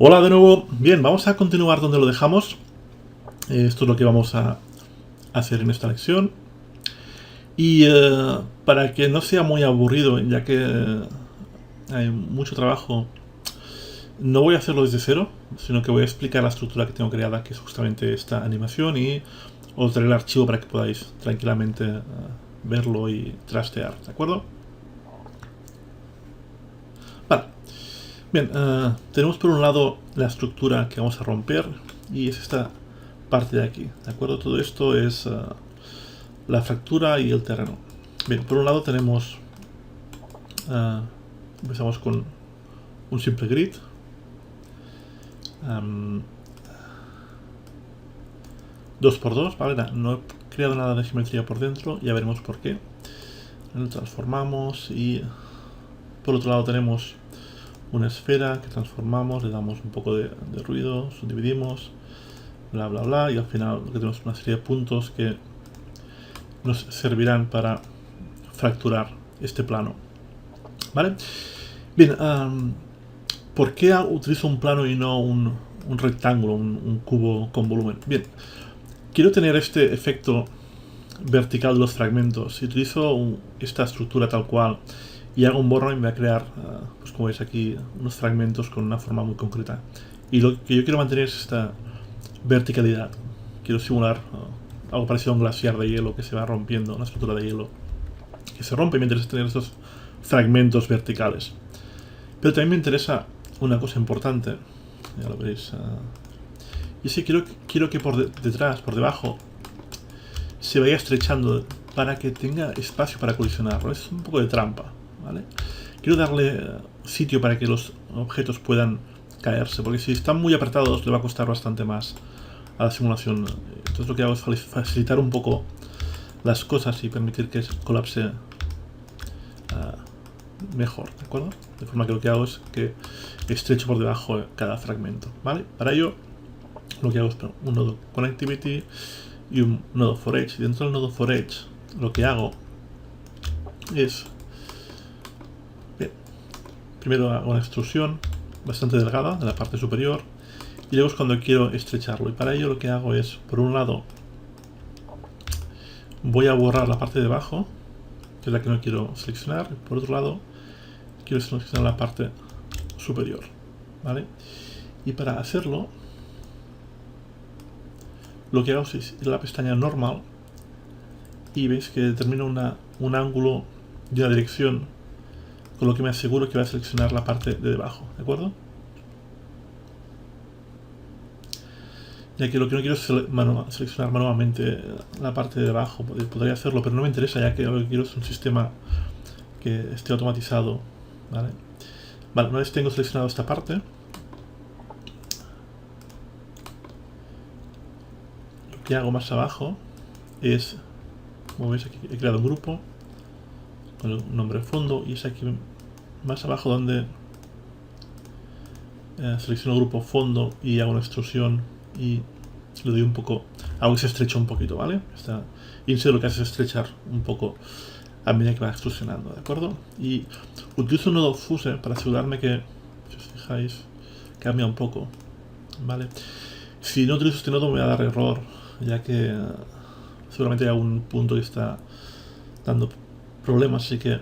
Hola de nuevo. Bien, vamos a continuar donde lo dejamos. Esto es lo que vamos a hacer en esta lección. Y para que no sea muy aburrido, ya que hay mucho trabajo, no voy a hacerlo desde cero, sino que voy a explicar la estructura que tengo creada, que es justamente esta animación, y os daré el archivo para que podáis tranquilamente verlo y trastear, ¿de acuerdo? Vale. Bien, tenemos por un lado la estructura que vamos a romper, y es esta parte de aquí, ¿de acuerdo? Todo esto es la fractura y el terreno. Bien, por un lado tenemos, empezamos con un simple grid. Um, 2x2, ¿vale? No he creado nada de geometría por dentro, ya veremos por qué. Lo transformamos y por otro lado tenemos una esfera que transformamos, le damos un poco de ruido, subdividimos, bla bla bla, y al final lo que tenemos es una serie de puntos que nos servirán para fracturar este plano, ¿vale? Bien, ¿por qué utilizo un plano y no un rectángulo, un cubo con volumen? Bien, quiero tener este efecto vertical de los fragmentos. Si utilizo esta estructura tal cual y hago un borrón, me va a crear, pues como veis aquí, unos fragmentos con una forma muy concreta. Y lo que yo quiero mantener es esta verticalidad. Quiero simular algo parecido a un glaciar de hielo que se va rompiendo, una estructura de hielo que se rompe, y me interesa tener estos fragmentos verticales. Pero también me interesa una cosa importante, ya lo veréis, y es que quiero que por detrás, por debajo, se vaya estrechando para que tenga espacio para colisionar. Es un poco de trampa, ¿vale? Quiero darle sitio para que los objetos puedan caerse, porque si están muy apretados le va a costar bastante más a la simulación. Entonces lo que hago es facilitar un poco las cosas y permitir que colapse mejor, ¿de acuerdo? De forma que lo que hago es que estrecho por debajo cada fragmento, ¿vale? Para ello lo que hago es un nodo connectivity y un nodo for edge. Dentro del nodo for edge lo que hago es, bien, primero hago una extrusión bastante delgada de la parte superior y luego es cuando quiero estrecharlo, y para ello lo que hago es, por un lado, voy a borrar la parte de abajo, que es la que no quiero seleccionar, y por otro lado quiero seleccionar la parte superior, ¿vale? Y para hacerlo lo que hago es ir a la pestaña normal y veis que determino un ángulo de una dirección, con lo que me aseguro que va a seleccionar la parte de debajo, ¿de acuerdo? Ya que lo que no quiero es seleccionar manualmente la parte de debajo. Podría hacerlo, pero no me interesa, ya que lo que quiero es un sistema que esté automatizado, ¿vale? Vale, una vez tengo seleccionado esta parte, lo que hago más abajo es, como veis aquí, he creado un grupo con el nombre fondo, y es aquí más abajo donde selecciono el grupo fondo y hago una extrusión y le doy un poco, hago que se estreche un poquito, ¿vale? Esta índice lo que hace es estrechar un poco a medida que va extrusionando, ¿de acuerdo? Y utilizo un nodo fuse para asegurarme que, si os fijáis, cambia un poco, ¿vale? Si no utilizo este nodo me va a dar error, ya que seguramente hay algún punto que está dando problemas, así que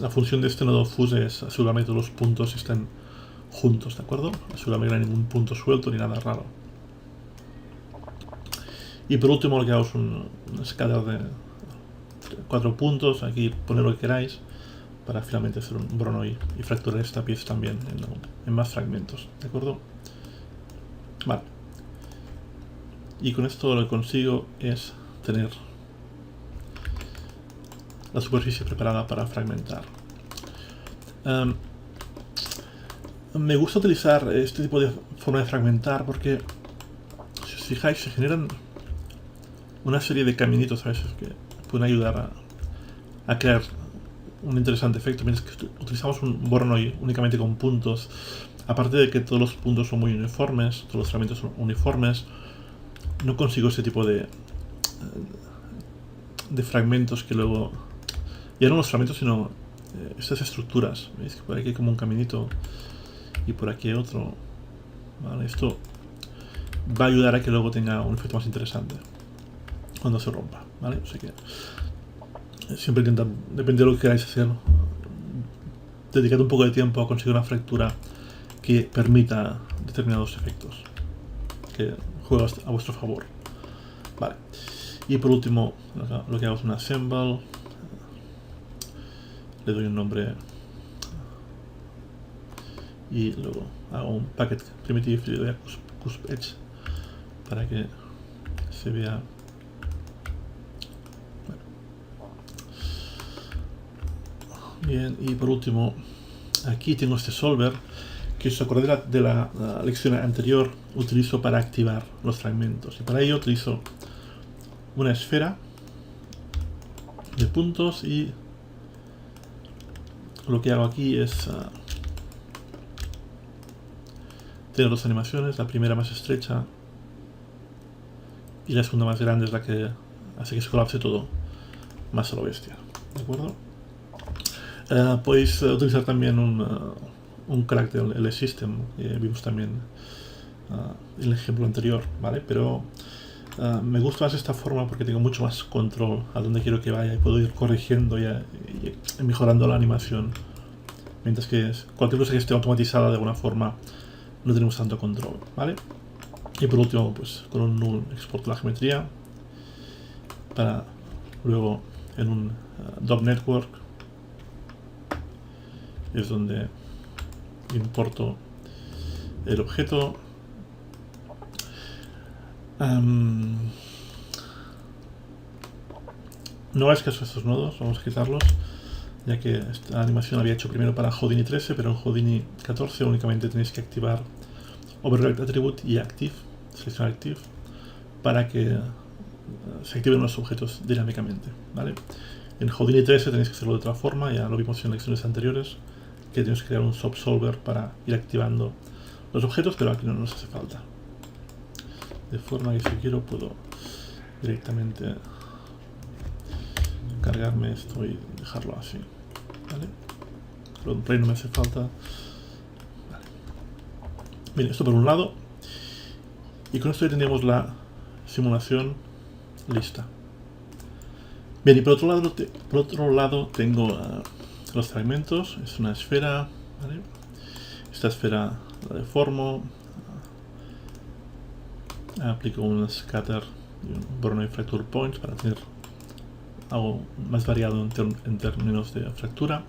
la función de este nodo fuse es asegurarme que todos los puntos estén juntos, ¿de acuerdo? Asegurarme que no hay ningún punto suelto ni nada raro. Y por último lo que hago es una escala de 4 puntos, aquí poner lo que queráis, para finalmente hacer un brono y fracturar esta pieza también en más fragmentos, ¿de acuerdo? Vale. Y con esto lo que consigo es tener la superficie preparada para fragmentar. Me gusta utilizar este tipo de forma de fragmentar porque, si os fijáis, se generan una serie de caminitos a veces que pueden ayudar a crear un interesante efecto. Mientras que utilizamos un Voronoi únicamente con puntos, aparte de que todos los puntos son muy uniformes, todos los fragmentos son uniformes, no consigo ese tipo de fragmentos que luego, ya no los fragmentos sino estas estructuras. Veis que por aquí hay como un caminito y por aquí hay otro. Vale, esto va a ayudar a que luego tenga un efecto más interesante cuando se rompa, ¿vale? Así que siempre intentad, depende de lo que queráis hacer, dedicad un poco de tiempo a conseguir una fractura que permita determinados efectos, que juega a vuestro favor. Vale. Y por último, lo que hago es un assemble, le doy un nombre y luego hago un packet primitive y le doy a cusp edge para que se vea. Bueno. Bien, y por último, aquí tengo este solver que, si os acordáis de la lección anterior, utilizo para activar los fragmentos, y para ello utilizo una esfera de puntos, y lo que hago aquí es tener dos animaciones, la primera más estrecha y la segunda más grande es la que hace que se colapse todo más a lo bestia, ¿de acuerdo? Podéis utilizar también un carácter LSystem, que vimos también en el ejemplo anterior, ¿vale? Pero me gusta más esta forma porque tengo mucho más control a dónde quiero que vaya y puedo ir corrigiendo y mejorando la animación, mientras que cualquier cosa que esté automatizada de alguna forma no tenemos tanto control, ¿vale? Y por último, pues con un null exporto la geometría para luego en un DOM network es donde importo el objeto. No hagáis caso a estos nodos, vamos a quitarlos, ya que esta animación había hecho primero para Houdini 13, pero en Houdini 14 únicamente tenéis que activar Override Attribute y Active, seleccionar Active, para que se activen los objetos dinámicamente, ¿vale? En Houdini 13 tenéis que hacerlo de otra forma, ya lo vimos en lecciones anteriores, que tenéis que crear un subsolver para ir activando los objetos, pero aquí no nos hace falta. De forma que si quiero puedo directamente cargarme esto y dejarlo así, ¿vale? Pero por ahí no me hace falta. Vale. Bien, esto por un lado, y con esto ya tendríamos la simulación lista. Bien, y por otro lado tengo los fragmentos. Es una esfera, ¿vale? Esta esfera la deformo, aplico un scatter y un Voronoi fracture points para tener algo más variado en términos de fractura.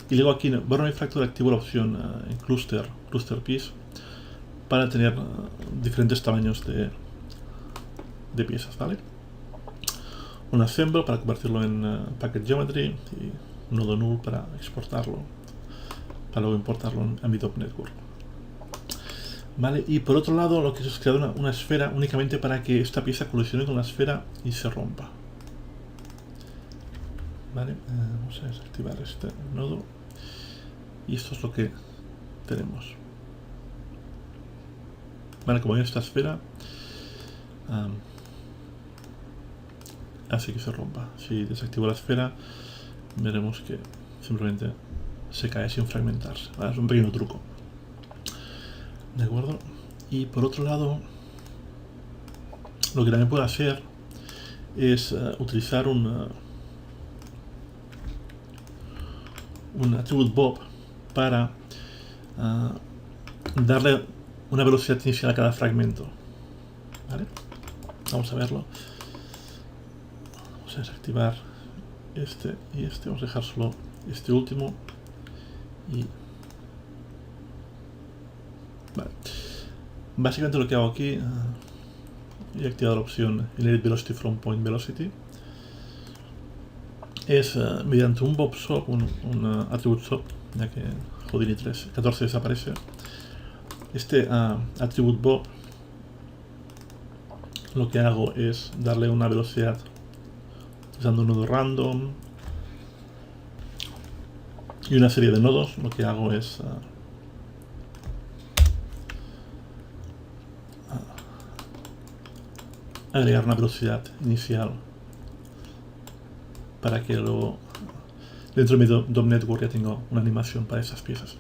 Y luego aquí en Voronoi fracture activo la opción en cluster piece para tener diferentes tamaños de piezas, ¿vale? Un assemble para convertirlo en packet geometry y un nodo null para exportarlo, para luego importarlo en mi DOM network. Vale, y por otro lado lo que es crear una esfera únicamente para que esta pieza colisione con la esfera y se rompa. Vale, vamos a desactivar este nodo y esto es lo que tenemos. Vale, como en esta esfera hace que se rompa. Si desactivo la esfera veremos que simplemente se cae sin fragmentarse. Vale, es un pequeño truco. ¿De acuerdo? Y por otro lado, lo que también puedo hacer es utilizar un attribute bob para darle una velocidad inicial a cada fragmento. ¿Vale? Vamos a verlo. Vamos a desactivar este y este. Vamos a dejar solo este último. Y vale. Básicamente lo que hago aquí, he activado la opción Inherit Velocity from Point Velocity, es mediante un bob swap, un attribute swap, ya que en Houdini 14 desaparece. Este attribute bob lo que hago es darle una velocidad usando un nodo random y una serie de nodos. Lo que hago es agregar una velocidad inicial para que luego dentro de mi DOM network ya tengo una animación para esas piezas.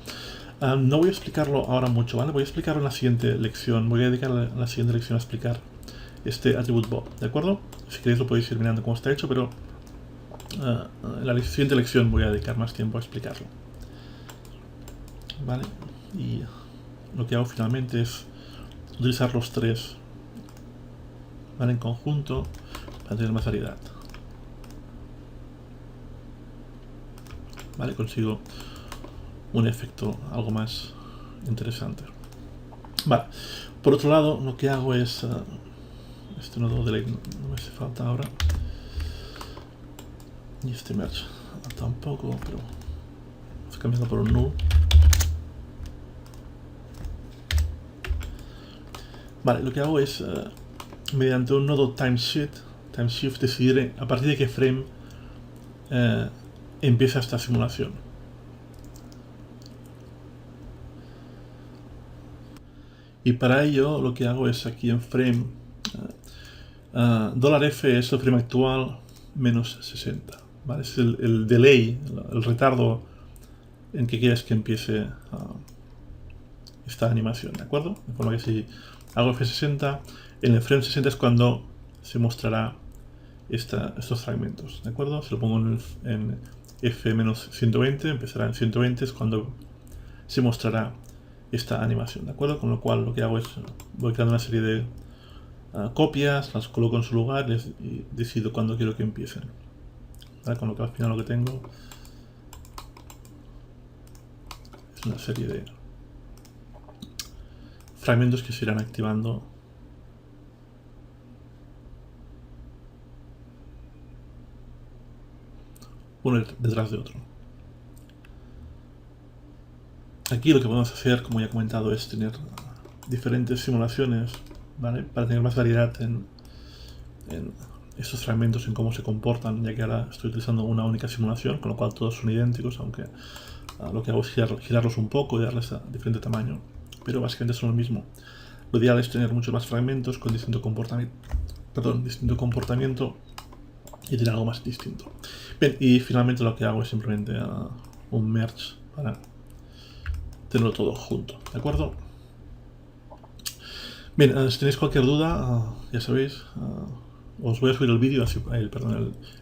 No voy a explicarlo ahora mucho, ¿vale? Voy a explicarlo en la siguiente lección. Voy a dedicar la siguiente lección a explicar este attribute bob, ¿de acuerdo? Si queréis lo podéis ir mirando cómo está hecho, pero en la siguiente lección voy a dedicar más tiempo a explicarlo. ¿Vale? Y lo que hago finalmente es utilizar los tres, ¿vale? En conjunto para tener más variedad. ¿Vale? Consigo un efecto algo más interesante. Vale. Por otro lado, lo que hago es... este nodo delete no me hace falta ahora. Y este merge tampoco, pero... vamos a cambiarlo por un null. Vale, lo que hago es... mediante un nodo timeshift decidir a partir de qué frame empieza esta simulación. Y para ello lo que hago es aquí en frame $f es el frame actual menos 60, ¿vale? Es el delay, el retardo en que quieres que empiece esta animación, ¿de acuerdo? De forma que si hago F60, en el frame 60 es cuando se mostrará estos fragmentos, ¿de acuerdo? Si lo pongo en F-120, empezará en 120, es cuando se mostrará esta animación, ¿de acuerdo? Con lo cual lo que hago es, voy creando una serie de copias, las coloco en su lugar y decido cuándo quiero que empiecen, ¿vale? Con lo que al final lo que tengo es una serie de fragmentos que se irán activando uno detrás de otro. Aquí lo que podemos hacer, como ya he comentado, es tener diferentes simulaciones, ¿vale? Para tener más variedad en estos fragmentos, en cómo se comportan, ya que ahora estoy utilizando una única simulación, con lo cual todos son idénticos, aunque lo que hago es girarlos un poco y darles a diferente tamaño, pero básicamente son lo mismo. Lo ideal es tener muchos más fragmentos con distinto comportamiento y tener algo más distinto. Bien, y finalmente lo que hago es simplemente un merge para tenerlo todo junto, ¿de acuerdo? Bien, si tenéis cualquier duda, ya sabéis, os voy a subir el vídeo,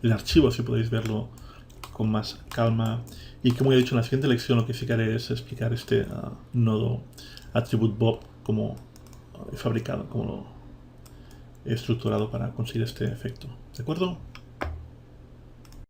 el archivo, así podéis verlo con más calma. Y como ya he dicho en la siguiente lección, lo que sí que haré es explicar este nodo attribute bob, como he fabricado, como lo he estructurado para conseguir este efecto, ¿de acuerdo?